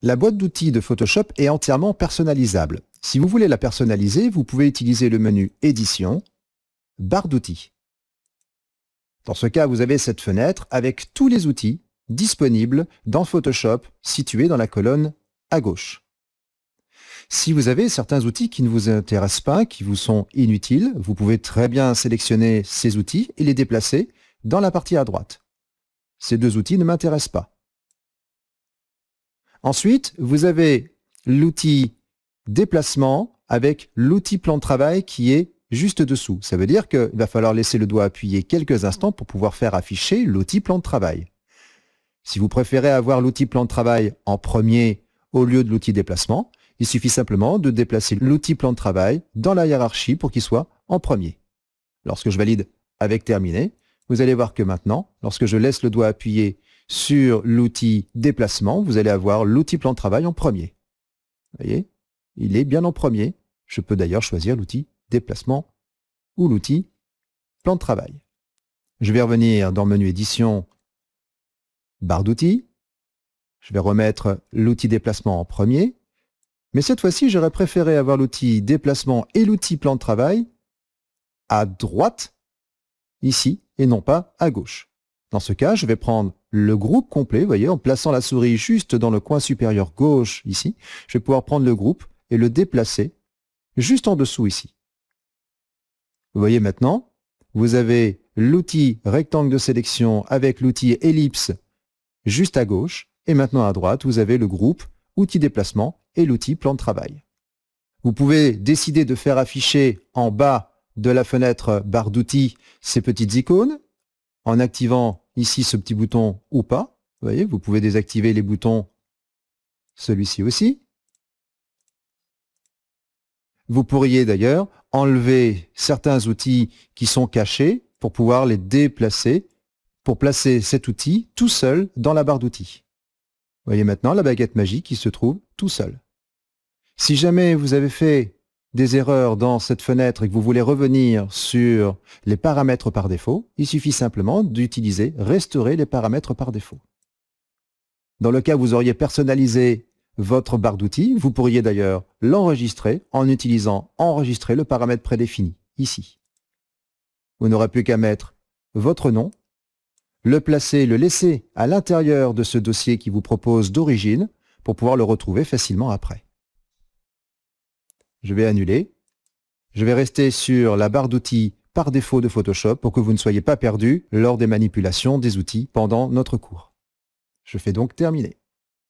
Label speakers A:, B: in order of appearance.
A: La boîte d'outils de Photoshop est entièrement personnalisable. Si vous voulez la personnaliser, vous pouvez utiliser le menu Édition, barre d'outils. Dans ce cas, vous avez cette fenêtre avec tous les outils disponibles dans Photoshop situés dans la colonne à gauche. Si vous avez certains outils qui ne vous intéressent pas, qui vous sont inutiles, vous pouvez très bien sélectionner ces outils et les déplacer dans la partie à droite. Ces deux outils ne m'intéressent pas. Ensuite, vous avez l'outil déplacement avec l'outil plan de travail qui est juste dessous. Ça veut dire qu'il va falloir laisser le doigt appuyé quelques instants pour pouvoir faire afficher l'outil plan de travail. Si vous préférez avoir l'outil plan de travail en premier au lieu de l'outil déplacement, il suffit simplement de déplacer l'outil plan de travail dans la hiérarchie pour qu'il soit en premier. Lorsque je valide avec terminé, vous allez voir que maintenant, lorsque je laisse le doigt appuyé sur l'outil déplacement, vous allez avoir l'outil plan de travail en premier. Vous voyez, il est bien en premier. Je peux d'ailleurs choisir l'outil déplacement ou l'outil plan de travail. Je vais revenir dans le menu édition, barre d'outils. Je vais remettre l'outil déplacement en premier. Mais cette fois-ci, j'aurais préféré avoir l'outil déplacement et l'outil plan de travail à droite, ici, et non pas à gauche. Dans ce cas, je vais prendre le groupe complet, vous voyez, en plaçant la souris juste dans le coin supérieur gauche, ici. Je vais pouvoir prendre le groupe et le déplacer juste en dessous, ici. Vous voyez maintenant, vous avez l'outil rectangle de sélection avec l'outil ellipse juste à gauche, et maintenant à droite, vous avez le groupe, outil déplacement et l'outil plan de travail. Vous pouvez décider de faire afficher en bas de la fenêtre barre d'outils ces petites icônes, en activant ici ce petit bouton ou pas. Vous voyez, vous pouvez désactiver les boutons, celui-ci aussi. Vous pourriez d'ailleurs enlever certains outils qui sont cachés pour pouvoir les déplacer, pour placer cet outil tout seul dans la barre d'outils. Vous voyez maintenant la baguette magique qui se trouve tout seul. Si jamais vous avez fait des erreurs dans cette fenêtre et que vous voulez revenir sur les paramètres par défaut, il suffit simplement d'utiliser Restaurer les paramètres par défaut. Dans le cas où vous auriez personnalisé votre barre d'outils, vous pourriez d'ailleurs l'enregistrer en utilisant Enregistrer le paramètre prédéfini, ici. Vous n'aurez plus qu'à mettre votre nom, le placer, le laisser à l'intérieur de ce dossier qui vous propose d'origine pour pouvoir le retrouver facilement après. Je vais annuler. Je vais rester sur la barre d'outils par défaut de Photoshop pour que vous ne soyez pas perdu lors des manipulations des outils pendant notre cours. Je fais donc terminer.